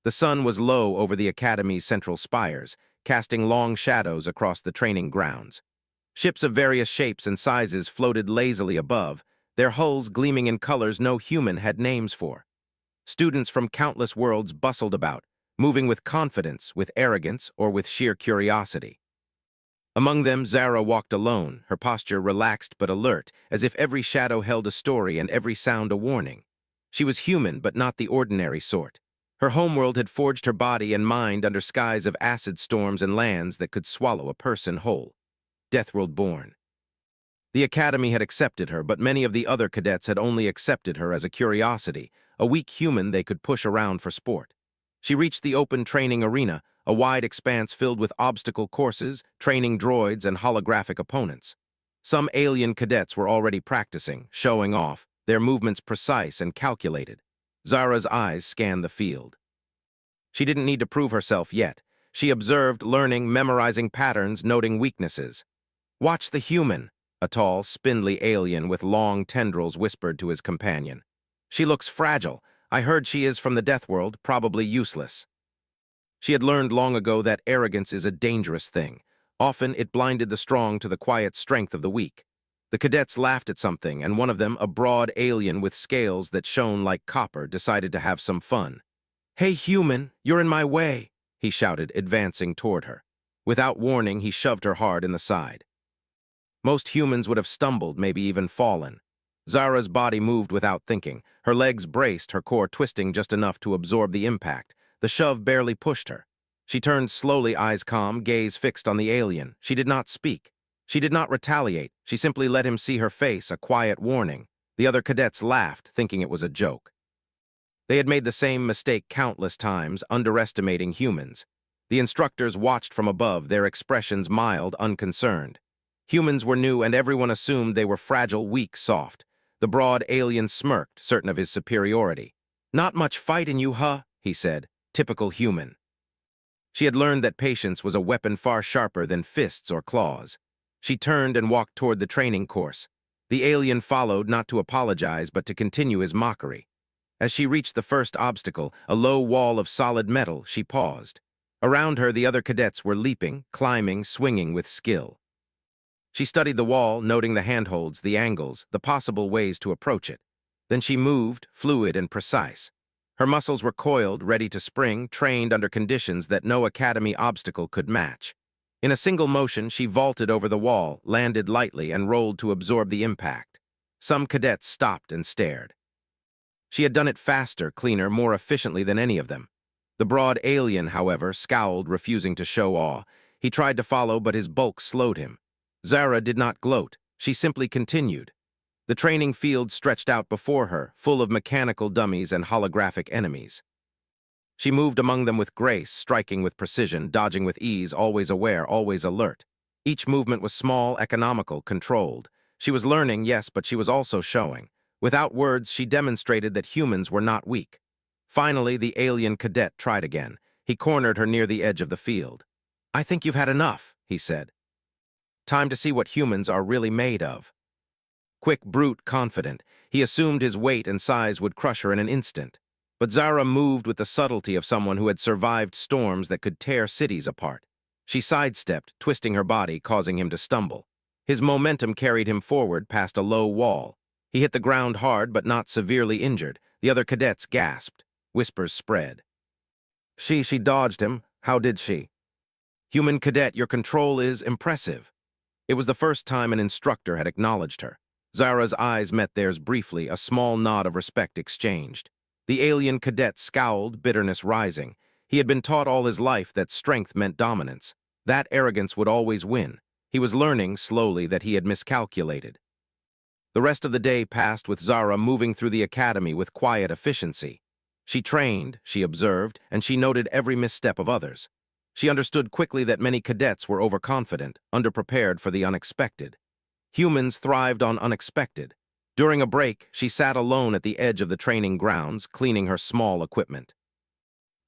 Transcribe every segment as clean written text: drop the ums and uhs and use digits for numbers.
The sun was low over the Academy's central spires, casting long shadows across the training grounds. Ships of various shapes and sizes floated lazily above, their hulls gleaming in colors no human had names for. Students from countless worlds bustled about, moving with confidence, with arrogance, or with sheer curiosity. Among them, Zara walked alone, her posture relaxed but alert, as if every shadow held a story and every sound a warning. She was human, but not the ordinary sort. Her homeworld had forged her body and mind under skies of acid storms and lands that could swallow a person whole. Deathworld born. The Academy had accepted her, but many of the other cadets had only accepted her as a curiosity, a weak human they could push around for sport. She reached the open training arena, a wide expanse filled with obstacle courses, training droids, and holographic opponents. Some alien cadets were already practicing, showing off, their movements precise and calculated. Zara's eyes scanned the field. She didn't need to prove herself yet. She observed, learning, memorizing patterns, noting weaknesses. "Watch the human," a tall, spindly alien with long tendrils whispered to his companion. "She looks fragile. I heard she is from the Deathworld, probably useless." She had learned long ago that arrogance is a dangerous thing. Often it blinded the strong to the quiet strength of the weak. The cadets laughed at something, and one of them, a broad alien with scales that shone like copper, decided to have some fun. "Hey, human, you're in my way," he shouted, advancing toward her. Without warning, he shoved her hard in the side. Most humans would have stumbled, maybe even fallen. Zara's body moved without thinking. Her legs braced, her core twisting just enough to absorb the impact. The shove barely pushed her. She turned slowly, eyes calm, gaze fixed on the alien. She did not speak. She did not retaliate. She simply let him see her face, a quiet warning. The other cadets laughed, thinking it was a joke. They had made the same mistake countless times, underestimating humans. The instructors watched from above, their expressions mild, unconcerned. Humans were new, and everyone assumed they were fragile, weak, soft. The broad alien smirked, certain of his superiority. "Not much fight in you, huh?" he said. Typical human. She had learned that patience was a weapon far sharper than fists or claws. She turned and walked toward the training course. The alien followed, not to apologize, but to continue his mockery. As she reached the first obstacle, a low wall of solid metal, she paused. Around her, the other cadets were leaping, climbing, swinging with skill. She studied the wall, noting the handholds, the angles, the possible ways to approach it. Then she moved, fluid and precise. Her muscles were coiled, ready to spring, trained under conditions that no Academy obstacle could match. In a single motion, she vaulted over the wall, landed lightly, and rolled to absorb the impact. Some cadets stopped and stared. She had done it faster, cleaner, more efficiently than any of them. The broad alien, however, scowled, refusing to show awe. He tried to follow, but his bulk slowed him. Zara did not gloat. She simply continued. The training field stretched out before her, full of mechanical dummies and holographic enemies. She moved among them with grace, striking with precision, dodging with ease, always aware, always alert. Each movement was small, economical, controlled. She was learning, yes, but she was also showing. Without words, she demonstrated that humans were not weak. Finally, the alien cadet tried again. He cornered her near the edge of the field. "I think you've had enough," he said. "Time to see what humans are really made of." Quick, brute, confident, he assumed his weight and size would crush her in an instant. But Zara moved with the subtlety of someone who had survived storms that could tear cities apart. She sidestepped, twisting her body, causing him to stumble. His momentum carried him forward past a low wall. He hit the ground hard but not severely injured. The other cadets gasped. Whispers spread. She dodged him. How did she?" "Human cadet, your control is impressive." It was the first time an instructor had acknowledged her. Zara's eyes met theirs briefly, a small nod of respect exchanged. The alien cadet scowled, bitterness rising. He had been taught all his life that strength meant dominance. That arrogance would always win. He was learning, slowly, that he had miscalculated. The rest of the day passed with Zara moving through the academy with quiet efficiency. She trained, she observed, and she noted every misstep of others. She understood quickly that many cadets were overconfident, underprepared for the unexpected. Humans thrived on unexpected. During a break, she sat alone at the edge of the training grounds, cleaning her small equipment.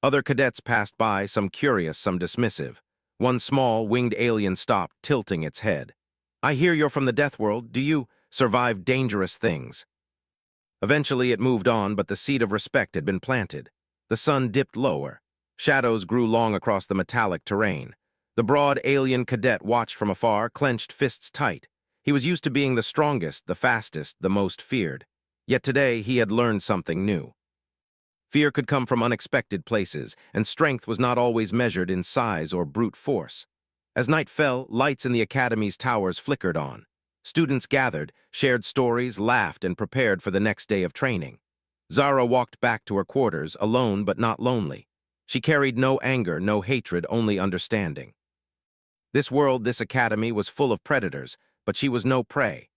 Other cadets passed by, some curious, some dismissive. One small, winged alien stopped, tilting its head. "I hear you're from the Deathworld. Do you survive dangerous things?" Eventually it moved on, but the seed of respect had been planted. The sun dipped lower. Shadows grew long across the metallic terrain. The broad alien cadet watched from afar, clenched fists tight. He was used to being the strongest, the fastest, the most feared. Yet today he had learned something new. Fear could come from unexpected places, and strength was not always measured in size or brute force. As night fell, lights in the academy's towers flickered on. Students gathered, shared stories, laughed, and prepared for the next day of training. Zara walked back to her quarters, alone but not lonely. She carried no anger, no hatred, only understanding. This world, this academy, was full of predators, but she was no prey.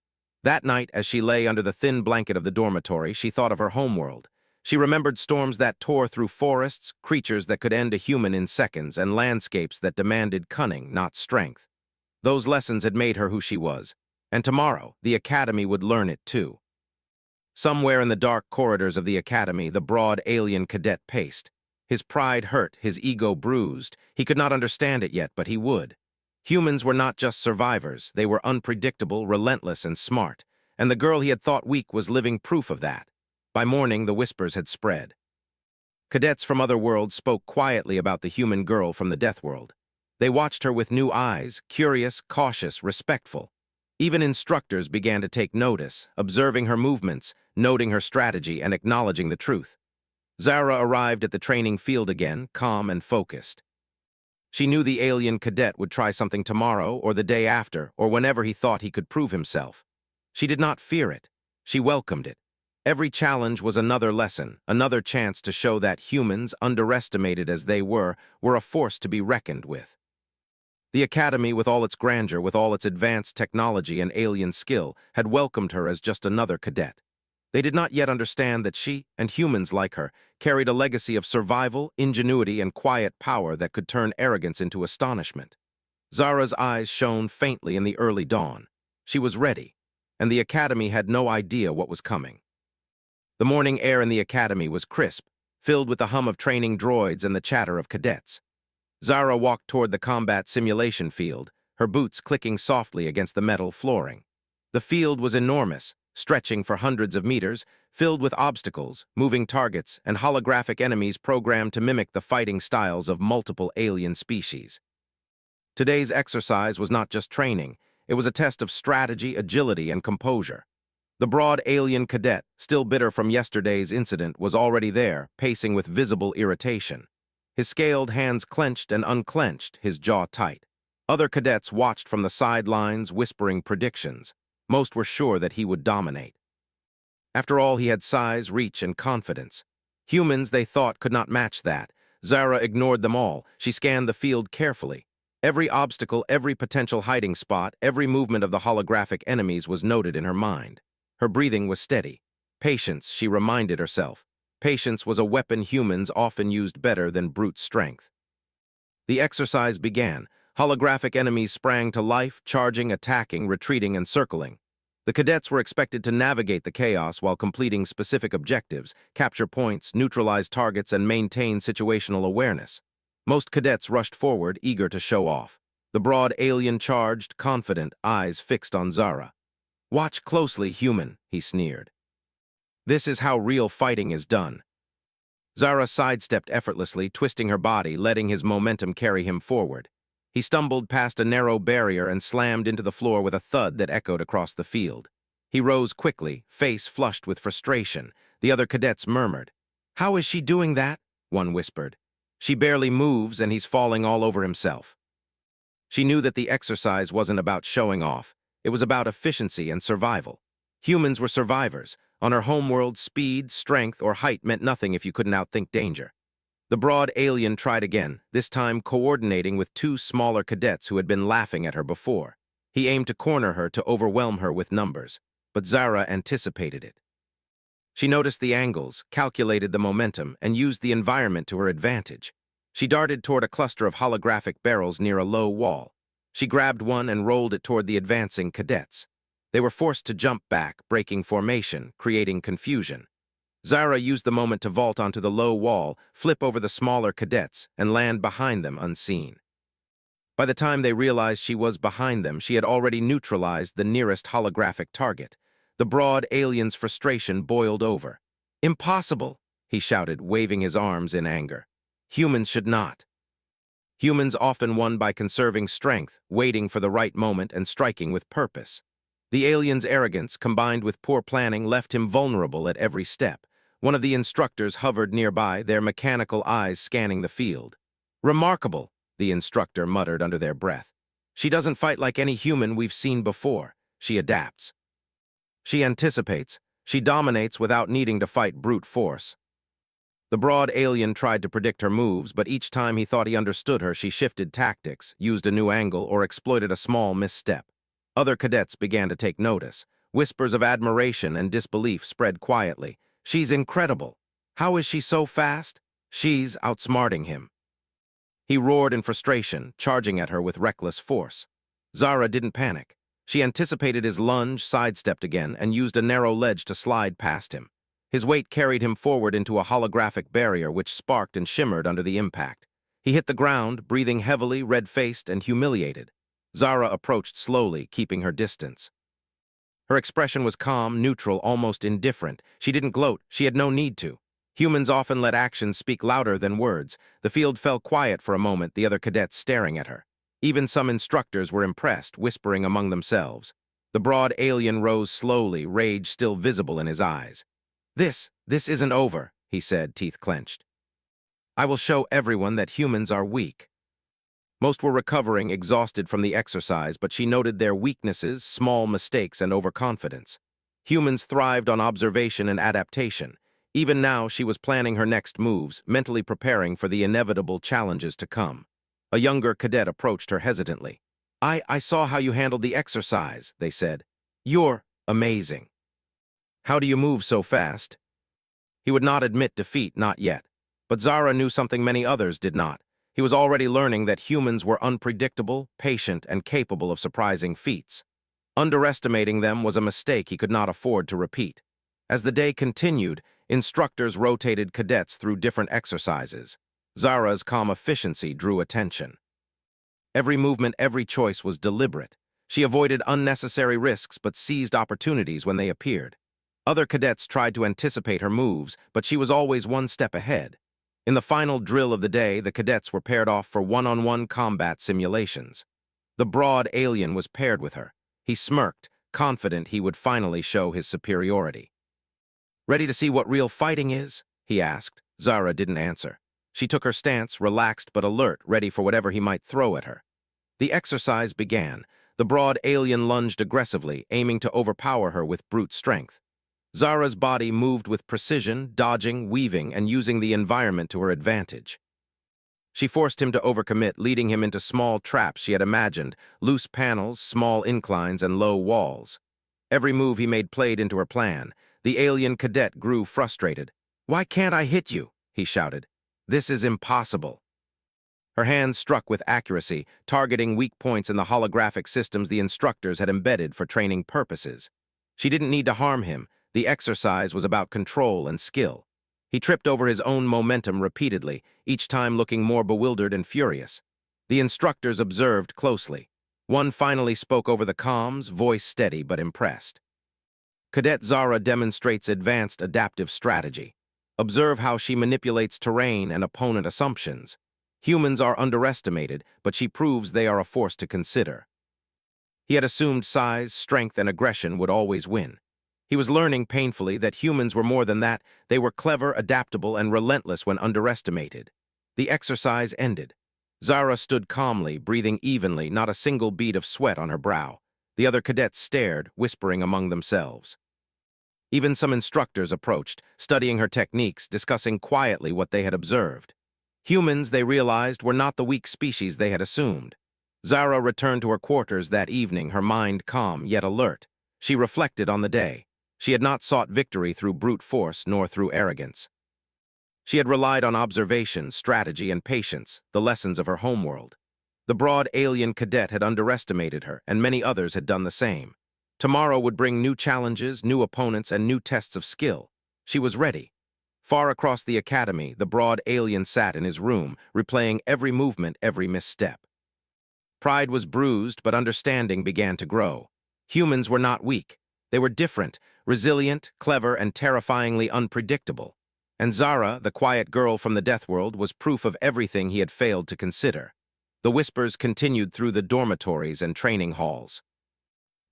That night, as she lay under the thin blanket of the dormitory, she thought of her homeworld. She remembered storms that tore through forests, creatures that could end a human in seconds, and landscapes that demanded cunning, not strength. Those lessons had made her who she was, and tomorrow, the academy would learn it too. Somewhere in the dark corridors of the academy, the broad alien cadet paced. His pride hurt, his ego bruised. He could not understand it yet, but he would. Humans were not just survivors. They were unpredictable, relentless, and smart. And the girl he had thought weak was living proof of that. By morning, the whispers had spread. Cadets from other worlds spoke quietly about the human girl from the Deathworld. They watched her with new eyes, curious, cautious, respectful. Even instructors began to take notice, observing her movements, noting her strategy, and acknowledging the truth. Zara arrived at the training field again, calm and focused. She knew the alien cadet would try something tomorrow or the day after or whenever he thought he could prove himself. She did not fear it. She welcomed it. Every challenge was another lesson, another chance to show that humans, underestimated as they were a force to be reckoned with. The academy, with all its grandeur, with all its advanced technology and alien skill, had welcomed her as just another cadet. They did not yet understand that she, and humans like her, carried a legacy of survival, ingenuity, and quiet power that could turn arrogance into astonishment. Zara's eyes shone faintly in the early dawn. She was ready, and the academy had no idea what was coming. The morning air in the academy was crisp, filled with the hum of training droids and the chatter of cadets. Zara walked toward the combat simulation field, her boots clicking softly against the metal flooring. The field was enormous, stretching for hundreds of meters, filled with obstacles, moving targets, and holographic enemies programmed to mimic the fighting styles of multiple alien species. Today's exercise was not just training, it was a test of strategy, agility, and composure. The broad alien cadet, still bitter from yesterday's incident, was already there, pacing with visible irritation. His scaled hands clenched and unclenched, his jaw tight. Other cadets watched from the sidelines, whispering predictions. Most were sure that he would dominate. After all, he had size, reach, and confidence. Humans, they thought, could not match that. Zara ignored them all. She scanned the field carefully. Every obstacle, every potential hiding spot, every movement of the holographic enemies was noted in her mind. Her breathing was steady. Patience, she reminded herself. Patience was a weapon humans often used better than brute strength. The exercise began. Holographic enemies sprang to life, charging, attacking, retreating, and circling. The cadets were expected to navigate the chaos while completing specific objectives, capture points, neutralize targets, and maintain situational awareness. Most cadets rushed forward, eager to show off. The broad alien charged, confident, eyes fixed on Zara. "Watch closely, human," he sneered. "This is how real fighting is done." Zara sidestepped effortlessly, twisting her body, letting his momentum carry him forward. He stumbled past a narrow barrier and slammed into the floor with a thud that echoed across the field. He rose quickly, face flushed with frustration. The other cadets murmured. "How is she doing that?" one whispered. "She barely moves and he's falling all over himself." She knew that the exercise wasn't about showing off. It was about efficiency and survival. Humans were survivors. On her homeworld, speed, strength, or height meant nothing if you couldn't outthink danger. The broad alien tried again, this time coordinating with two smaller cadets who had been laughing at her before. He aimed to corner her, to overwhelm her with numbers, but Zara anticipated it. She noticed the angles, calculated the momentum, and used the environment to her advantage. She darted toward a cluster of holographic barrels near a low wall. She grabbed one and rolled it toward the advancing cadets. They were forced to jump back, breaking formation, creating confusion. Zara used the moment to vault onto the low wall, flip over the smaller cadets, and land behind them unseen. By the time they realized she was behind them, she had already neutralized the nearest holographic target. The broad alien's frustration boiled over. "Impossible!" he shouted, waving his arms in anger. Humans should not. Humans often won by conserving strength, waiting for the right moment and striking with purpose. The alien's arrogance, combined with poor planning, left him vulnerable at every step. One of the instructors hovered nearby, their mechanical eyes scanning the field. "Remarkable," the instructor muttered under their breath. "She doesn't fight like any human we've seen before. She adapts. She anticipates. She dominates without needing to fight brute force." The broad alien tried to predict her moves, but each time he thought he understood her, she shifted tactics, used a new angle, or exploited a small misstep. Other cadets began to take notice. Whispers of admiration and disbelief spread quietly. "She's incredible. How is she so fast?" "She's outsmarting him." He roared in frustration, charging at her with reckless force. Zara didn't panic. She anticipated his lunge, sidestepped again, and used a narrow ledge to slide past him. His weight carried him forward into a holographic barrier which sparked and shimmered under the impact. He hit the ground, breathing heavily, red-faced and humiliated. Zara approached slowly, keeping her distance. Her expression was calm, neutral, almost indifferent. She didn't gloat. She had no need to. Humans often let actions speak louder than words. The field fell quiet for a moment, the other cadets staring at her. Even some instructors were impressed, whispering among themselves. The broad alien rose slowly, rage still visible in his eyes. This isn't over," he said, teeth clenched. "I will show everyone that humans are weak." Most were recovering, exhausted from the exercise, but she noted their weaknesses, small mistakes, and overconfidence. Humans thrived on observation and adaptation. Even now, she was planning her next moves, mentally preparing for the inevitable challenges to come. A younger cadet approached her hesitantly. I saw how you handled the exercise," they said. "You're amazing. How do you move so fast?" He would not admit defeat, not yet. But Zara knew something many others did not. He was already learning that humans were unpredictable, patient, and capable of surprising feats. Underestimating them was a mistake he could not afford to repeat. As the day continued, instructors rotated cadets through different exercises. Zara's calm efficiency drew attention. Every movement, every choice was deliberate. She avoided unnecessary risks but seized opportunities when they appeared. Other cadets tried to anticipate her moves, but she was always one step ahead. In the final drill of the day, the cadets were paired off for one-on-one combat simulations. The broad alien was paired with her. He smirked, confident he would finally show his superiority. "Ready to see what real fighting is?" he asked. Zara didn't answer. She took her stance, relaxed but alert, ready for whatever he might throw at her. The exercise began. The broad alien lunged aggressively, aiming to overpower her with brute strength. Zara's body moved with precision, dodging, weaving, and using the environment to her advantage. She forced him to overcommit, leading him into small traps she had imagined, loose panels, small inclines, and low walls. Every move he made played into her plan. The alien cadet grew frustrated. "Why can't I hit you?" he shouted. "This is impossible." Her hands struck with accuracy, targeting weak points in the holographic systems the instructors had embedded for training purposes. She didn't need to harm him. The exercise was about control and skill. He tripped over his own momentum repeatedly, each time looking more bewildered and furious. The instructors observed closely. One finally spoke over the comms, voice steady but impressed. "Cadet Zara demonstrates advanced adaptive strategy. Observe how she manipulates terrain and opponent assumptions. Humans are underestimated, but she proves they are a force to consider." He had assumed size, strength, and aggression would always win. He was learning painfully that humans were more than that. They were clever, adaptable, and relentless when underestimated. The exercise ended. Zara stood calmly, breathing evenly, not a single bead of sweat on her brow. The other cadets stared, whispering among themselves. Even some instructors approached, studying her techniques, discussing quietly what they had observed. Humans, they realized, were not the weak species they had assumed. Zara returned to her quarters that evening, her mind calm yet alert. She reflected on the day. She had not sought victory through brute force nor through arrogance. She had relied on observation, strategy, and patience, the lessons of her homeworld. The broad alien cadet had underestimated her, and many others had done the same. Tomorrow would bring new challenges, new opponents, and new tests of skill. She was ready. Far across the academy, the broad alien sat in his room, replaying every movement, every misstep. Pride was bruised, but understanding began to grow. Humans were not weak. They were different, resilient, clever, and terrifyingly unpredictable. And Zara, the quiet girl from the Deathworld, was proof of everything he had failed to consider. The whispers continued through the dormitories and training halls.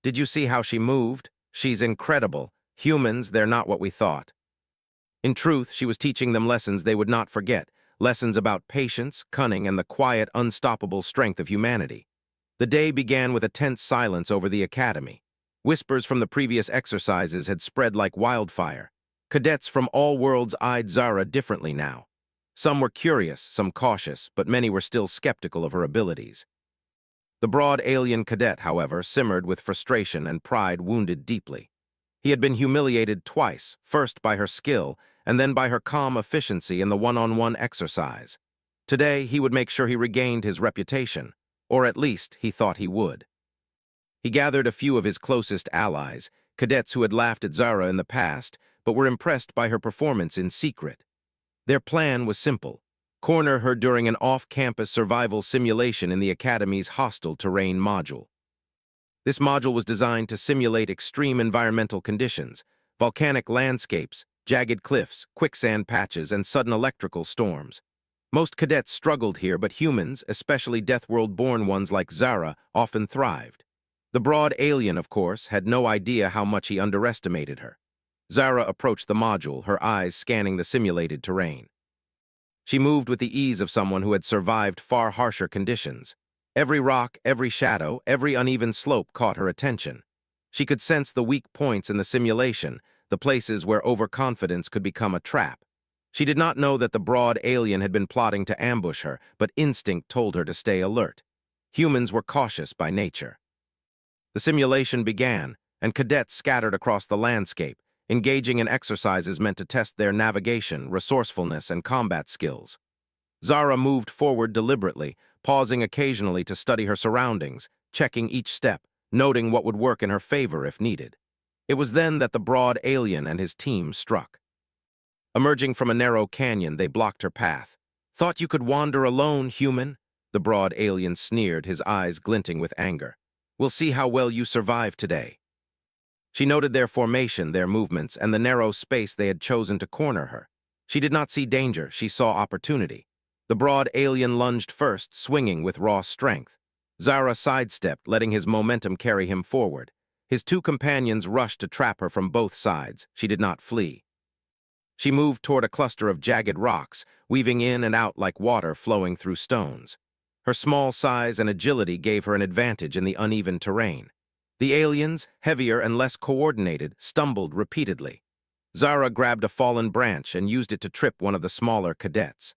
Did you see how she moved? She's incredible. Humans, they're not what we thought. In truth, she was teaching them lessons they would not forget, lessons about patience, cunning, and the quiet, unstoppable strength of humanity. The day began with a tense silence over the academy. Whispers from the previous exercises had spread like wildfire. Cadets from all worlds eyed Zara differently now. Some were curious, some cautious, but many were still skeptical of her abilities. The broad alien cadet, however, simmered with frustration and pride wounded deeply. He had been humiliated twice, first by her skill, and then by her calm efficiency in the one-on-one exercise. Today, he would make sure he regained his reputation, or at least he thought he would. He gathered a few of his closest allies, cadets who had laughed at Zara in the past, but were impressed by her performance in secret. Their plan was simple: corner her during an off-campus survival simulation in the Academy's hostile terrain module. This module was designed to simulate extreme environmental conditions: volcanic landscapes, jagged cliffs, quicksand patches, and sudden electrical storms. Most cadets struggled here, but humans, especially Deathworld-born ones like Zara, often thrived. The broad alien, of course, had no idea how much he underestimated her. Zara approached the module, her eyes scanning the simulated terrain. She moved with the ease of someone who had survived far harsher conditions. Every rock, every shadow, every uneven slope caught her attention. She could sense the weak points in the simulation, the places where overconfidence could become a trap. She did not know that the broad alien had been plotting to ambush her, but instinct told her to stay alert. Humans were cautious by nature. The simulation began, and cadets scattered across the landscape, engaging in exercises meant to test their navigation, resourcefulness, and combat skills. Zara moved forward deliberately, pausing occasionally to study her surroundings, checking each step, noting what would work in her favor if needed. It was then that the broad alien and his team struck. Emerging from a narrow canyon, they blocked her path. "Thought you could wander alone, human?" The broad alien sneered, his eyes glinting with anger. "We'll see how well you survive today." She noted their formation, their movements, and the narrow space they had chosen to corner her. She did not see danger, she saw opportunity. The broad alien lunged first, swinging with raw strength. Zara sidestepped, letting his momentum carry him forward. His two companions rushed to trap her from both sides. She did not flee. She moved toward a cluster of jagged rocks, weaving in and out like water flowing through stones. Her small size and agility gave her an advantage in the uneven terrain. The aliens, heavier and less coordinated, stumbled repeatedly. Zara grabbed a fallen branch and used it to trip one of the smaller cadets.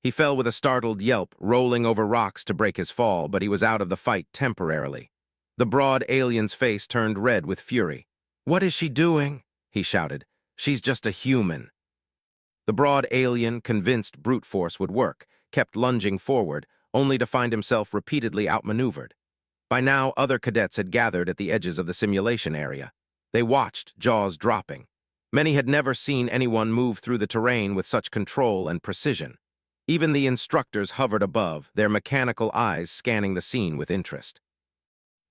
He fell with a startled yelp, rolling over rocks to break his fall, but he was out of the fight temporarily. The broad alien's face turned red with fury. "What is she doing?" he shouted. "She's just a human." The broad alien, convinced brute force would work, kept lunging forward, only to find himself repeatedly outmaneuvered. By now, other cadets had gathered at the edges of the simulation area. They watched, jaws dropping. Many had never seen anyone move through the terrain with such control and precision. Even the instructors hovered above, their mechanical eyes scanning the scene with interest.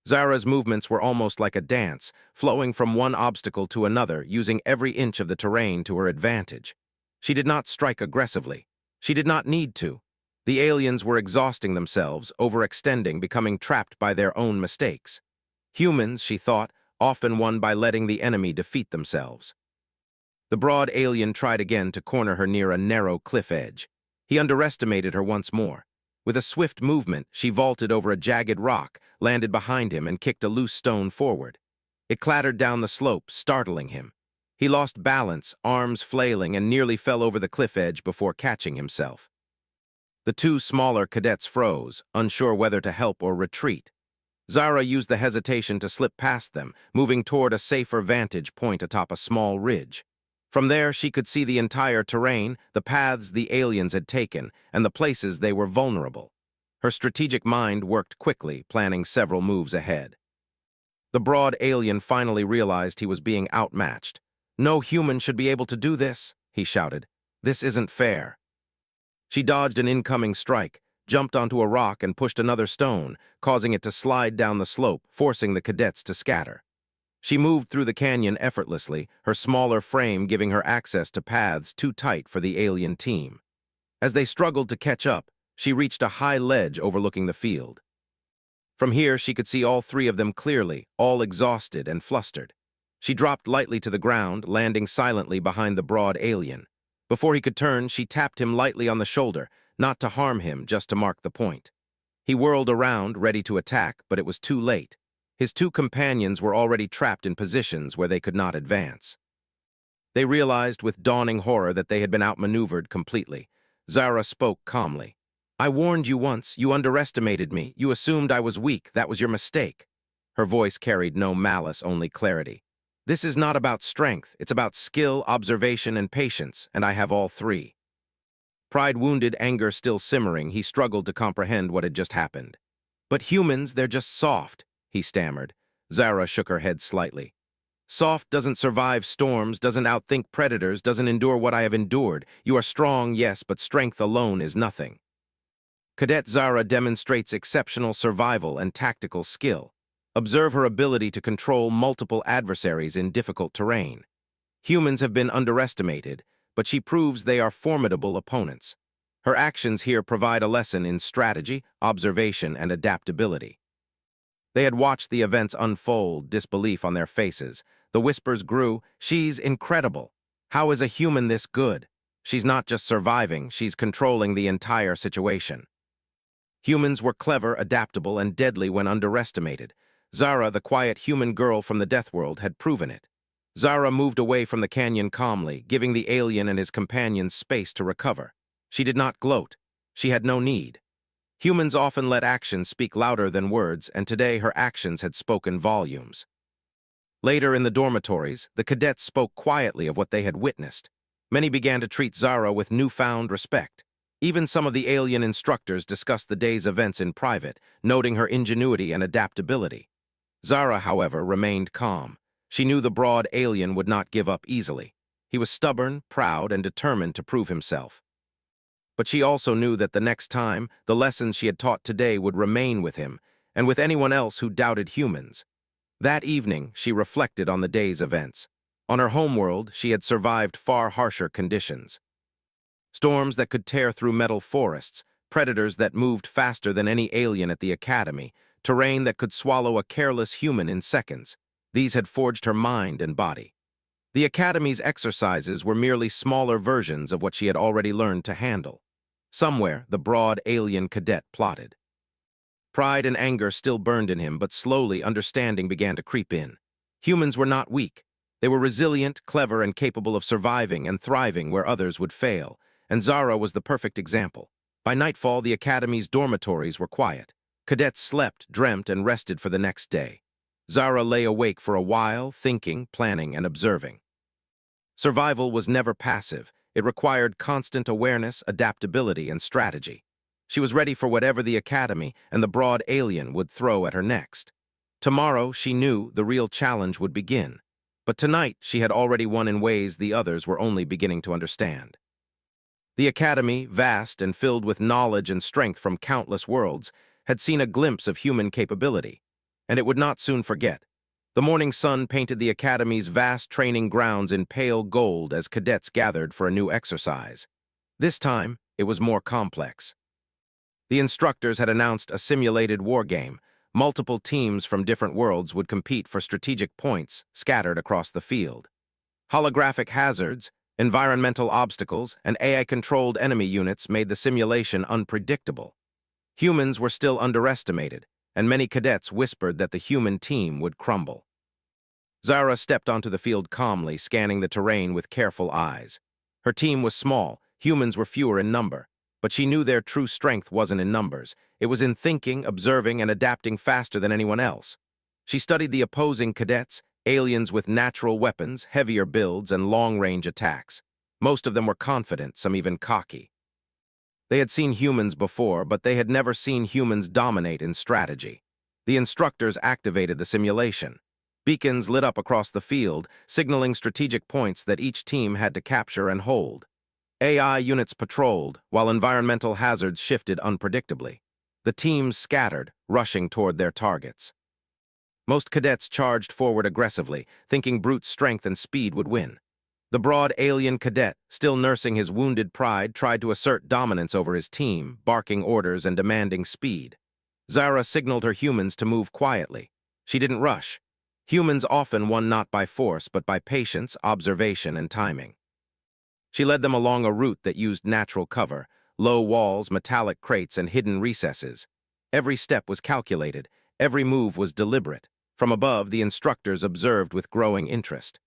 Zara's movements were almost like a dance, flowing from one obstacle to another, using every inch of the terrain to her advantage. She did not strike aggressively. She did not need to. The aliens were exhausting themselves, overextending, becoming trapped by their own mistakes. Humans, she thought, often won by letting the enemy defeat themselves. The broad alien tried again to corner her near a narrow cliff edge. He underestimated her once more. With a swift movement, she vaulted over a jagged rock, landed behind him, and kicked a loose stone forward. It clattered down the slope, startling him. He lost balance, arms flailing, and nearly fell over the cliff edge before catching himself. The two smaller cadets froze, unsure whether to help or retreat. Zara used the hesitation to slip past them, moving toward a safer vantage point atop a small ridge. From there, she could see the entire terrain, the paths the aliens had taken, and the places they were vulnerable. Her strategic mind worked quickly, planning several moves ahead. The broad alien finally realized he was being outmatched. "No human should be able to do this," he shouted. "This isn't fair." She dodged an incoming strike, jumped onto a rock, and pushed another stone, causing it to slide down the slope, forcing the cadets to scatter. She moved through the canyon effortlessly, her smaller frame giving her access to paths too tight for the alien team. As they struggled to catch up, she reached a high ledge overlooking the field. From here, she could see all three of them clearly, all exhausted and flustered. She dropped lightly to the ground, landing silently behind the broad alien. Before he could turn, she tapped him lightly on the shoulder, not to harm him, just to mark the point. He whirled around, ready to attack, but it was too late. His two companions were already trapped in positions where they could not advance. They realized with dawning horror that they had been outmaneuvered completely. Zara spoke calmly. "I warned you once. You underestimated me. You assumed I was weak. That was your mistake." Her voice carried no malice, only clarity. "This is not about strength. It's about skill, observation, and patience, and I have all three." Pride wounded, anger still simmering, he struggled to comprehend what had just happened. "But humans, they're just soft," he stammered. Zara shook her head slightly. "Soft doesn't survive storms, doesn't outthink predators, doesn't endure what I have endured. You are strong, yes, but strength alone is nothing." Cadet Zara demonstrates exceptional survival and tactical skill. Observe her ability to control multiple adversaries in difficult terrain. Humans have been underestimated, but she proves they are formidable opponents. Her actions here provide a lesson in strategy, observation, and adaptability. They had watched the events unfold, disbelief on their faces. The whispers grew, "She's incredible. How is a human this good? She's not just surviving, she's controlling the entire situation." Humans were clever, adaptable, and deadly when underestimated. Zara, the quiet human girl from the Deathworld, had proven it. Zara moved away from the canyon calmly, giving the alien and his companions space to recover. She did not gloat. She had no need. Humans often let actions speak louder than words, and today her actions had spoken volumes. Later in the dormitories, the cadets spoke quietly of what they had witnessed. Many began to treat Zara with newfound respect. Even some of the alien instructors discussed the day's events in private, noting her ingenuity and adaptability. Zara, however, remained calm. She knew the broad alien would not give up easily. He was stubborn, proud, and determined to prove himself. But she also knew that the next time, the lessons she had taught today would remain with him, and with anyone else who doubted humans. That evening, she reflected on the day's events. On her homeworld, she had survived far harsher conditions. Storms that could tear through metal forests, predators that moved faster than any alien at the academy, terrain that could swallow a careless human in seconds. These had forged her mind and body. The Academy's exercises were merely smaller versions of what she had already learned to handle. Somewhere, the broad alien cadet plotted. Pride and anger still burned in him, but slowly understanding began to creep in. Humans were not weak. They were resilient, clever, and capable of surviving and thriving where others would fail, and Zara was the perfect example. By nightfall, the Academy's dormitories were quiet. Cadets slept, dreamt, and rested for the next day. Zara lay awake for a while, thinking, planning, and observing. Survival was never passive. It required constant awareness, adaptability, and strategy. She was ready for whatever the Academy and the broad alien would throw at her next. Tomorrow, she knew, the real challenge would begin. But tonight, she had already won in ways the others were only beginning to understand. The Academy, vast and filled with knowledge and strength from countless worlds, had seen a glimpse of human capability, and it would not soon forget. The morning sun painted the Academy's vast training grounds in pale gold as cadets gathered for a new exercise. This time, it was more complex. The instructors had announced a simulated war game. Multiple teams from different worlds would compete for strategic points scattered across the field. Holographic hazards, environmental obstacles, and AI-controlled enemy units made the simulation unpredictable. Humans were still underestimated, and many cadets whispered that the human team would crumble. Zara stepped onto the field calmly, scanning the terrain with careful eyes. Her team was small, humans were fewer in number, but she knew their true strength wasn't in numbers. It was in thinking, observing, and adapting faster than anyone else. She studied the opposing cadets, aliens with natural weapons, heavier builds, and long-range attacks. Most of them were confident, some even cocky. They had seen humans before, but they had never seen humans dominate in strategy. The instructors activated the simulation. Beacons lit up across the field, signaling strategic points that each team had to capture and hold. AI units patrolled, while environmental hazards shifted unpredictably. The teams scattered, rushing toward their targets. Most cadets charged forward aggressively, thinking brute strength and speed would win. The broad alien cadet, still nursing his wounded pride, tried to assert dominance over his team, barking orders and demanding speed. Zara signaled her humans to move quietly. She didn't rush. Humans often won not by force, but by patience, observation, and timing. She led them along a route that used natural cover, low walls, metallic crates, and hidden recesses. Every step was calculated, every move was deliberate. From above, the instructors observed with growing interest.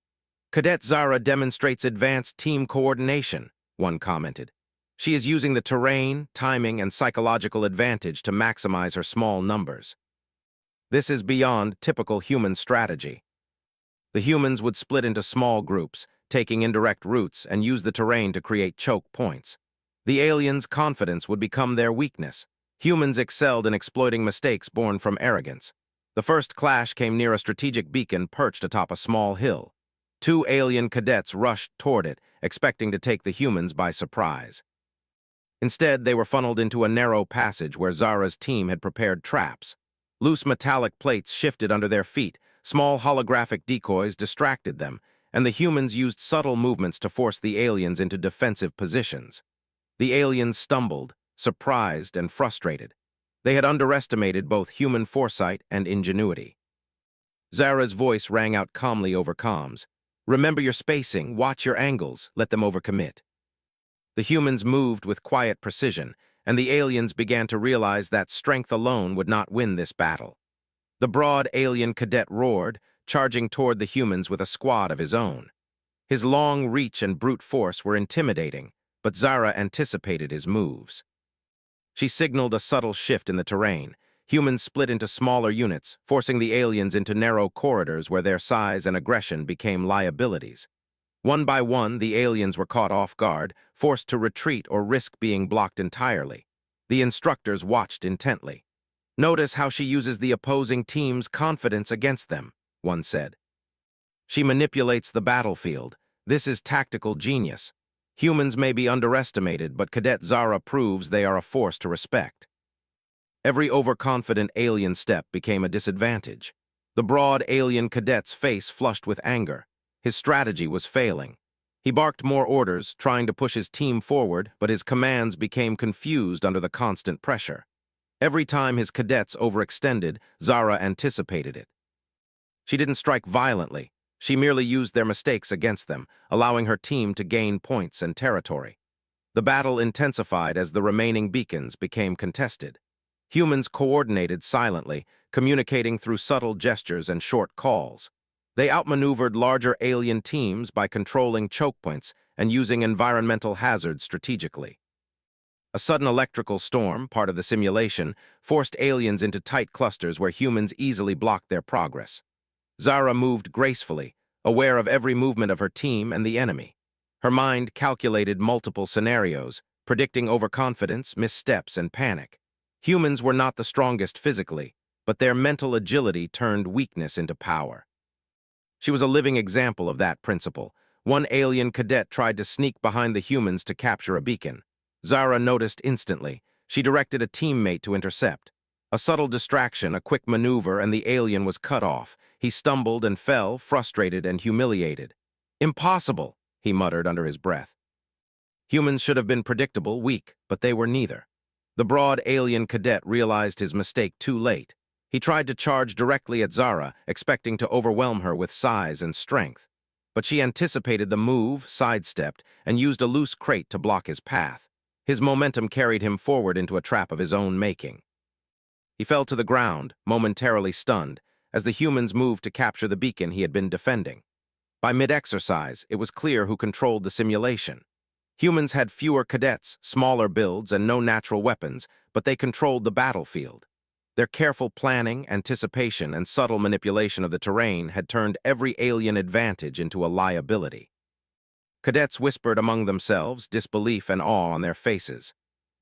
Cadet Zara demonstrates advanced team coordination, one commented. She is using the terrain, timing, and psychological advantage to maximize her small numbers. This is beyond typical human strategy. The humans would split into small groups, taking indirect routes, and use the terrain to create choke points. The aliens' confidence would become their weakness. Humans excelled in exploiting mistakes born from arrogance. The first clash came near a strategic beacon perched atop a small hill. Two alien cadets rushed toward it, expecting to take the humans by surprise. Instead, they were funneled into a narrow passage where Zara's team had prepared traps. Loose metallic plates shifted under their feet, small holographic decoys distracted them, and the humans used subtle movements to force the aliens into defensive positions. The aliens stumbled, surprised and frustrated. They had underestimated both human foresight and ingenuity. Zara's voice rang out calmly over comms. "Remember your spacing, watch your angles, let them overcommit." The humans moved with quiet precision, and the aliens began to realize that strength alone would not win this battle. The broad alien cadet roared, charging toward the humans with a squad of his own. His long reach and brute force were intimidating, but Zara anticipated his moves. She signaled a subtle shift in the terrain. Humans split into smaller units, forcing the aliens into narrow corridors where their size and aggression became liabilities. One by one, the aliens were caught off guard, forced to retreat or risk being blocked entirely. The instructors watched intently. "Notice how she uses the opposing team's confidence against them," one said. "She manipulates the battlefield. This is tactical genius. Humans may be underestimated, but Cadet Zara proves they are a force to respect." Every overconfident alien step became a disadvantage. The broad alien cadet's face flushed with anger. His strategy was failing. He barked more orders, trying to push his team forward, but his commands became confused under the constant pressure. Every time his cadets overextended, Zara anticipated it. She didn't strike violently. She merely used their mistakes against them, allowing her team to gain points and territory. The battle intensified as the remaining beacons became contested. Humans coordinated silently, communicating through subtle gestures and short calls. They outmaneuvered larger alien teams by controlling choke points and using environmental hazards strategically. A sudden electrical storm, part of the simulation, forced aliens into tight clusters where humans easily blocked their progress. Zara moved gracefully, aware of every movement of her team and the enemy. Her mind calculated multiple scenarios, predicting overconfidence, missteps, and panic. Humans were not the strongest physically, but their mental agility turned weakness into power. She was a living example of that principle. One alien cadet tried to sneak behind the humans to capture a beacon. Zara noticed instantly. She directed a teammate to intercept. A subtle distraction, a quick maneuver, and the alien was cut off. He stumbled and fell, frustrated and humiliated. "Impossible," he muttered under his breath. Humans should have been predictable, weak, but they were neither. The broad alien cadet realized his mistake too late. He tried to charge directly at Zara, expecting to overwhelm her with size and strength. But she anticipated the move, sidestepped, and used a loose crate to block his path. His momentum carried him forward into a trap of his own making. He fell to the ground, momentarily stunned, as the humans moved to capture the beacon he had been defending. By mid-exercise, it was clear who controlled the simulation. Humans had fewer cadets, smaller builds, and no natural weapons, but they controlled the battlefield. Their careful planning, anticipation, and subtle manipulation of the terrain had turned every alien advantage into a liability. Cadets whispered among themselves, disbelief and awe on their faces.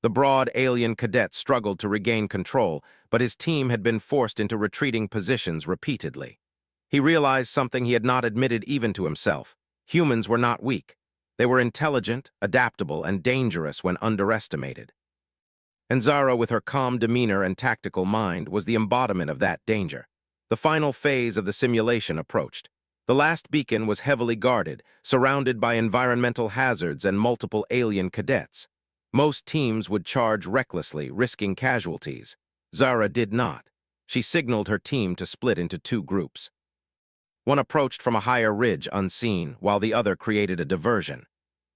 The broad alien cadet struggled to regain control, but his team had been forced into retreating positions repeatedly. He realized something he had not admitted even to himself. Humans were not weak. They were intelligent, adaptable, and dangerous when underestimated. And Zara, with her calm demeanor and tactical mind, was the embodiment of that danger. The final phase of the simulation approached. The last beacon was heavily guarded, surrounded by environmental hazards and multiple alien cadets. Most teams would charge recklessly, risking casualties. Zara did not. She signaled her team to split into two groups. One approached from a higher ridge unseen, while the other created a diversion.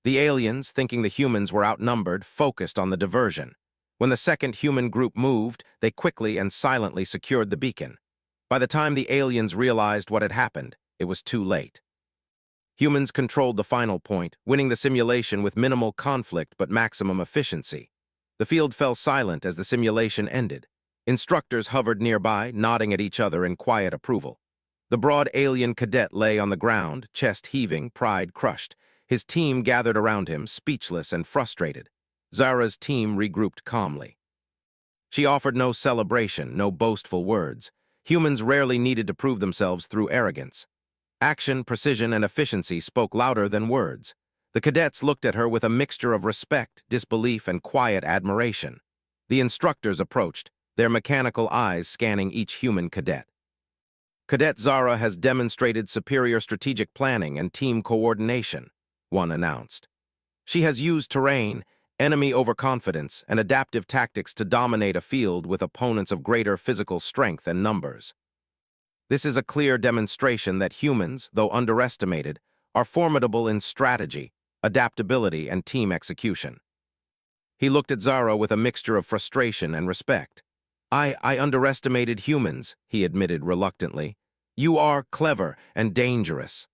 The aliens, thinking the humans were outnumbered, focused on the diversion. When the second human group moved, they quickly and silently secured the beacon. By the time the aliens realized what had happened, it was too late. Humans controlled the final point, winning the simulation with minimal conflict but maximum efficiency. The field fell silent as the simulation ended. Instructors hovered nearby, nodding at each other in quiet approval. The broad alien cadet lay on the ground, chest heaving, pride crushed. His team gathered around him, speechless and frustrated. Zara's team regrouped calmly. She offered no celebration, no boastful words. Humans rarely needed to prove themselves through arrogance. Action, precision, and efficiency spoke louder than words. The cadets looked at her with a mixture of respect, disbelief, and quiet admiration. The instructors approached, their mechanical eyes scanning each human cadet. Cadet Zara has demonstrated superior strategic planning and team coordination, one announced. She has used terrain, enemy overconfidence, and adaptive tactics to dominate a field with opponents of greater physical strength and numbers. This is a clear demonstration that humans, though underestimated, are formidable in strategy, adaptability, and team execution. He looked at Zara with a mixture of frustration and respect. I underestimated humans, he admitted reluctantly. You are clever and dangerous.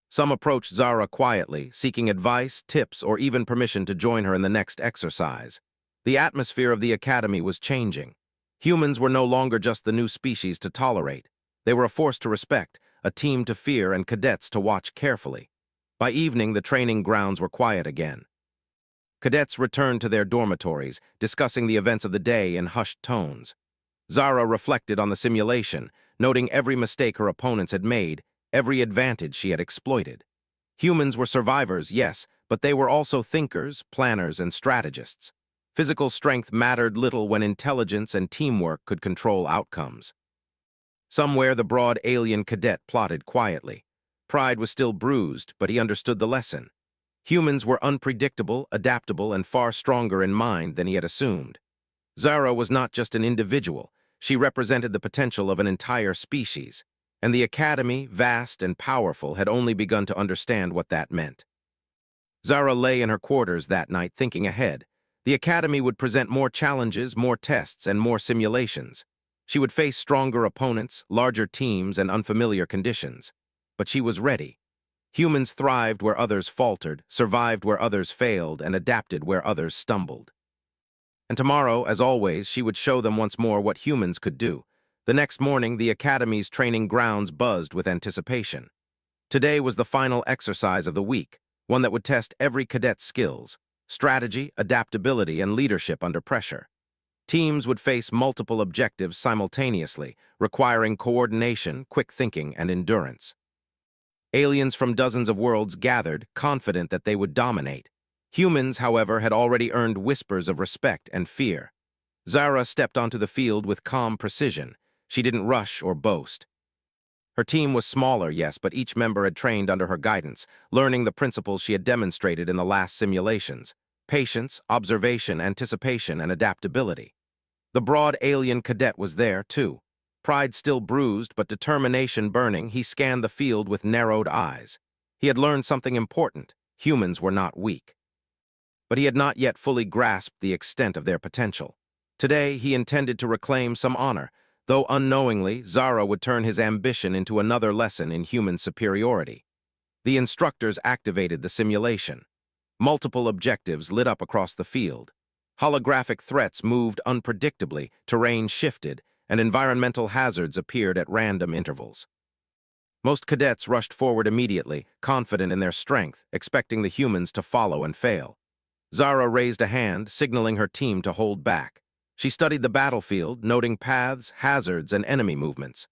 Some approached Zara quietly, seeking advice, tips, or even permission to join her in the next exercise. The atmosphere of the academy was changing. Humans were no longer just the new species to tolerate. They were a force to respect, a team to fear, and cadets to watch carefully. By evening, the training grounds were quiet again. Cadets returned to their dormitories, discussing the events of the day in hushed tones. Zara reflected on the simulation, noting every mistake her opponents had made, every advantage she had exploited. Humans were survivors, yes, but they were also thinkers, planners, and strategists. Physical strength mattered little when intelligence and teamwork could control outcomes. Somewhere, the broad alien cadet plotted quietly. Pride was still bruised, but he understood the lesson. Humans were unpredictable, adaptable, and far stronger in mind than he had assumed. Zara was not just an individual. She represented the potential of an entire species, and the Academy, vast and powerful, had only begun to understand what that meant. Zara lay in her quarters that night thinking ahead. The Academy would present more challenges, more tests, and more simulations. She would face stronger opponents, larger teams, and unfamiliar conditions. But she was ready. Humans thrived where others faltered, survived where others failed, and adapted where others stumbled. And tomorrow, as always, she would show them once more what humans could do. The next morning, the Academy's training grounds buzzed with anticipation. Today was the final exercise of the week, one that would test every cadet's skills, strategy, adaptability, and leadership under pressure. Teams would face multiple objectives simultaneously, requiring coordination, quick thinking, and endurance. Aliens from dozens of worlds gathered, confident that they would dominate. Humans, however, had already earned whispers of respect and fear. Zara stepped onto the field with calm precision. She didn't rush or boast. Her team was smaller, yes, but each member had trained under her guidance, learning the principles she had demonstrated in the last simulations: patience, observation, anticipation, and adaptability. The broad alien cadet was there, too. Pride still bruised, but determination burning, he scanned the field with narrowed eyes. He had learned something important: humans were not weak. But he had not yet fully grasped the extent of their potential. Today, he intended to reclaim some honor, though unknowingly, Zara would turn his ambition into another lesson in human superiority. The instructors activated the simulation. Multiple objectives lit up across the field. Holographic threats moved unpredictably, terrain shifted, and environmental hazards appeared at random intervals. Most cadets rushed forward immediately, confident in their strength, expecting the humans to follow and fail. Zara raised a hand, signaling her team to hold back. She studied the battlefield, noting paths, hazards, and enemy movements.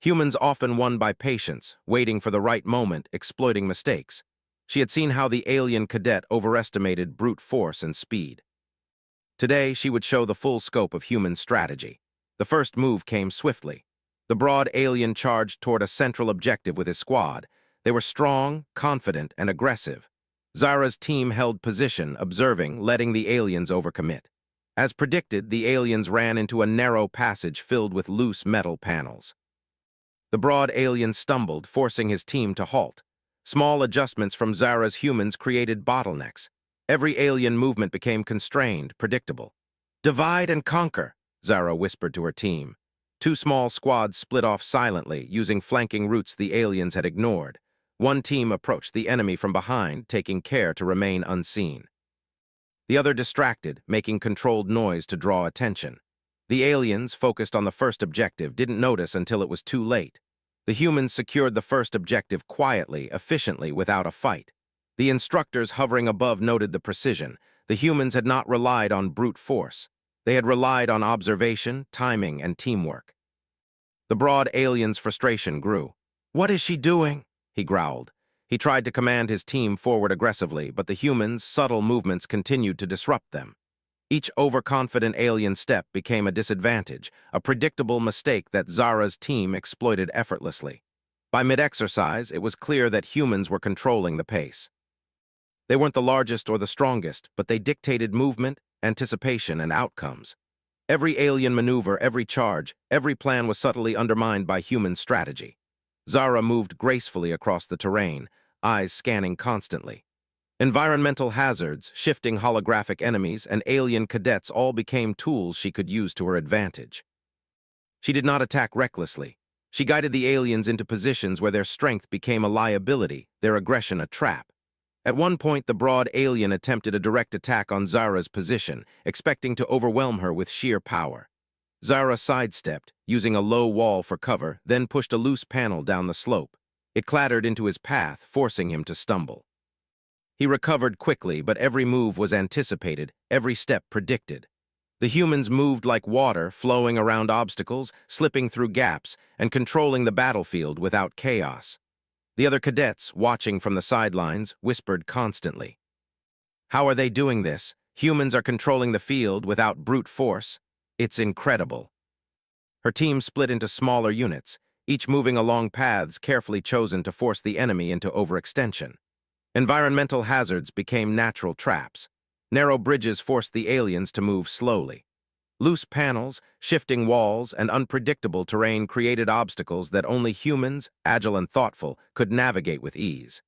Humans often won by patience, waiting for the right moment, exploiting mistakes. She had seen how the alien cadet overestimated brute force and speed. Today, she would show the full scope of human strategy. The first move came swiftly. The broad alien charged toward a central objective with his squad. They were strong, confident, and aggressive. Zara's team held position, observing, letting the aliens overcommit. As predicted, the aliens ran into a narrow passage filled with loose metal panels. The broad alien stumbled, forcing his team to halt. Small adjustments from Zara's humans created bottlenecks. Every alien movement became constrained, predictable. "Divide and conquer," Zara whispered to her team. Two small squads split off silently, using flanking routes the aliens had ignored. One team approached the enemy from behind, taking care to remain unseen. The other distracted, making controlled noise to draw attention. The aliens, focused on the first objective, didn't notice until it was too late. The humans secured the first objective quietly, efficiently, without a fight. The instructors hovering above noted the precision. The humans had not relied on brute force. They had relied on observation, timing, and teamwork. The broad alien's frustration grew. "What is she doing?" he growled. He tried to command his team forward aggressively, but the humans' subtle movements continued to disrupt them. Each overconfident alien step became a disadvantage, a predictable mistake that Zara's team exploited effortlessly. By mid-exercise, it was clear that humans were controlling the pace. They weren't the largest or the strongest, but they dictated movement, anticipation, and outcomes. Every alien maneuver, every charge, every plan was subtly undermined by human strategy. Zara moved gracefully across the terrain, eyes scanning constantly. Environmental hazards, shifting holographic enemies, and alien cadets all became tools she could use to her advantage. She did not attack recklessly. She guided the aliens into positions where their strength became a liability, their aggression a trap. At one point, the broad alien attempted a direct attack on Zara's position, expecting to overwhelm her with sheer power. Zara sidestepped, using a low wall for cover, then pushed a loose panel down the slope. It clattered into his path, forcing him to stumble. He recovered quickly, but every move was anticipated, every step predicted. The humans moved like water, flowing around obstacles, slipping through gaps, and controlling the battlefield without chaos. The other cadets, watching from the sidelines, whispered constantly. "How are they doing this? Humans are controlling the field without brute force. It's incredible." Her team split into smaller units, each moving along paths carefully chosen to force the enemy into overextension. Environmental hazards became natural traps. Narrow bridges forced the aliens to move slowly. Loose panels, shifting walls, and unpredictable terrain created obstacles that only humans, agile and thoughtful, could navigate with ease.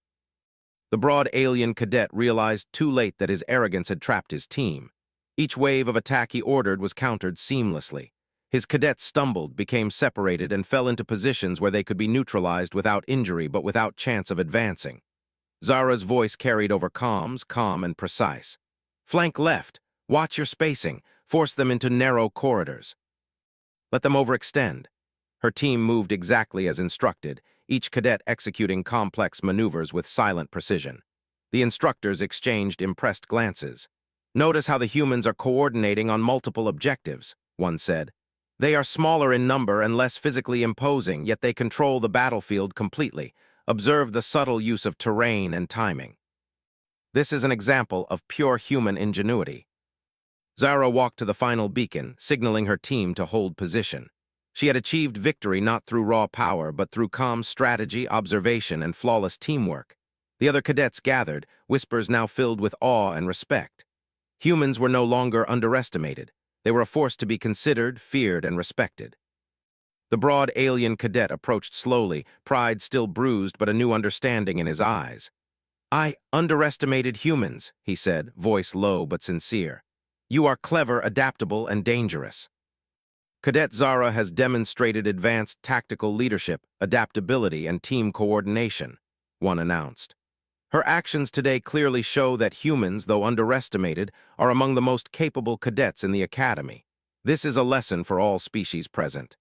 The broad alien cadet realized too late that his arrogance had trapped his team. Each wave of attack he ordered was countered seamlessly. His cadets stumbled, became separated, and fell into positions where they could be neutralized without injury but without chance of advancing. Zara's voice carried over comms, calm and precise. "Flank left. Watch your spacing. Force them into narrow corridors. Let them overextend." Her team moved exactly as instructed, each cadet executing complex maneuvers with silent precision. The instructors exchanged impressed glances. "Notice how the humans are coordinating on multiple objectives," one said. "They are smaller in number and less physically imposing, yet they control the battlefield completely. Observe the subtle use of terrain and timing." This is an example of pure human ingenuity. Zara walked to the final beacon, signaling her team to hold position. She had achieved victory not through raw power, but through calm strategy, observation, and flawless teamwork. The other cadets gathered, whispers now filled with awe and respect. Humans were no longer underestimated. They were a force to be considered, feared, and respected. The broad alien cadet approached slowly, pride still bruised but a new understanding in his eyes. "I underestimated humans," he said, voice low but sincere. "You are clever, adaptable, and dangerous." Cadet Zara has demonstrated advanced tactical leadership, adaptability, and team coordination, one announced. Her actions today clearly show that humans, though underestimated, are among the most capable cadets in the Academy. This is a lesson for all species present.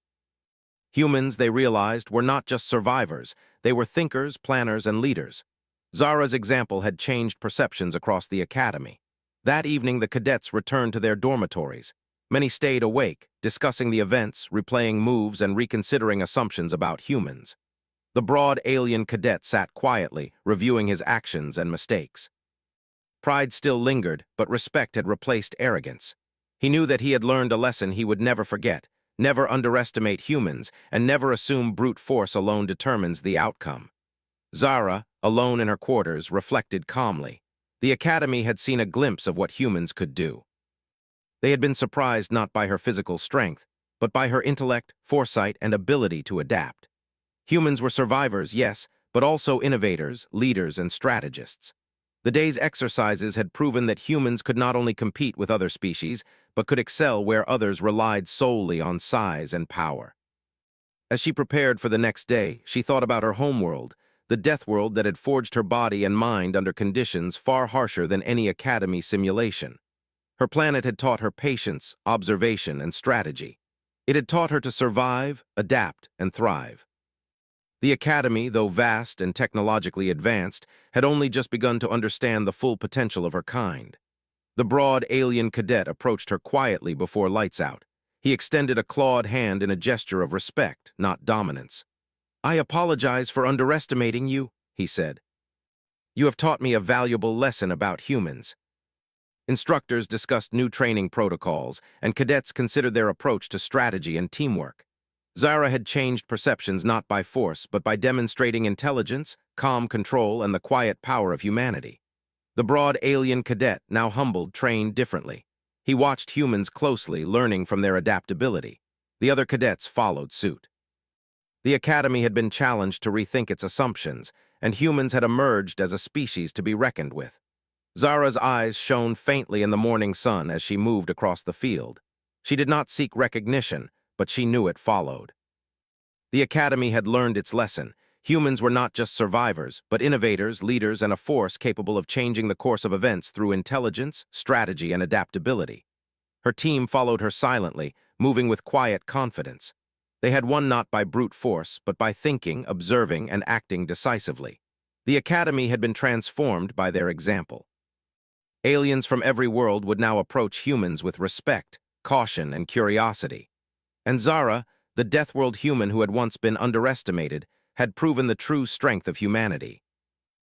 Humans, they realized, were not just survivors. They were thinkers, planners, and leaders. Zara's example had changed perceptions across the Academy. That evening, the cadets returned to their dormitories. Many stayed awake, discussing the events, replaying moves, and reconsidering assumptions about humans. The broad alien cadet sat quietly, reviewing his actions and mistakes. Pride still lingered, but respect had replaced arrogance. He knew that he had learned a lesson he would never forget. Never underestimate humans, and never assume brute force alone determines the outcome. Zara, alone in her quarters, reflected calmly. The Academy had seen a glimpse of what humans could do. They had been surprised not by her physical strength, but by her intellect, foresight, and ability to adapt. Humans were survivors, yes, but also innovators, leaders, and strategists. The day's exercises had proven that humans could not only compete with other species, but could excel where others relied solely on size and power. As she prepared for the next day, she thought about her homeworld, the Deathworld that had forged her body and mind under conditions far harsher than any Academy simulation. Her planet had taught her patience, observation, and strategy. It had taught her to survive, adapt, and thrive. The Academy, though vast and technologically advanced, had only just begun to understand the full potential of her kind. The broad alien cadet approached her quietly before lights out. He extended a clawed hand in a gesture of respect, not dominance. "I apologize for underestimating you," he said. "You have taught me a valuable lesson about humans." Instructors discussed new training protocols, and cadets considered their approach to strategy and teamwork. Zara had changed perceptions not by force, but by demonstrating intelligence, calm control, and the quiet power of humanity. The broad alien cadet, now humbled, trained differently. He watched humans closely, learning from their adaptability. The other cadets followed suit. The Academy had been challenged to rethink its assumptions, and humans had emerged as a species to be reckoned with. Zara's eyes shone faintly in the morning sun as she moved across the field. She did not seek recognition, but she knew it followed. The Academy had learned its lesson. Humans were not just survivors, but innovators, leaders, and a force capable of changing the course of events through intelligence, strategy, and adaptability. Her team followed her silently, moving with quiet confidence. They had won not by brute force, but by thinking, observing, and acting decisively. The Academy had been transformed by their example. Aliens from every world would now approach humans with respect, caution, and curiosity. And Zara, the Deathworld human who had once been underestimated, had proven the true strength of humanity.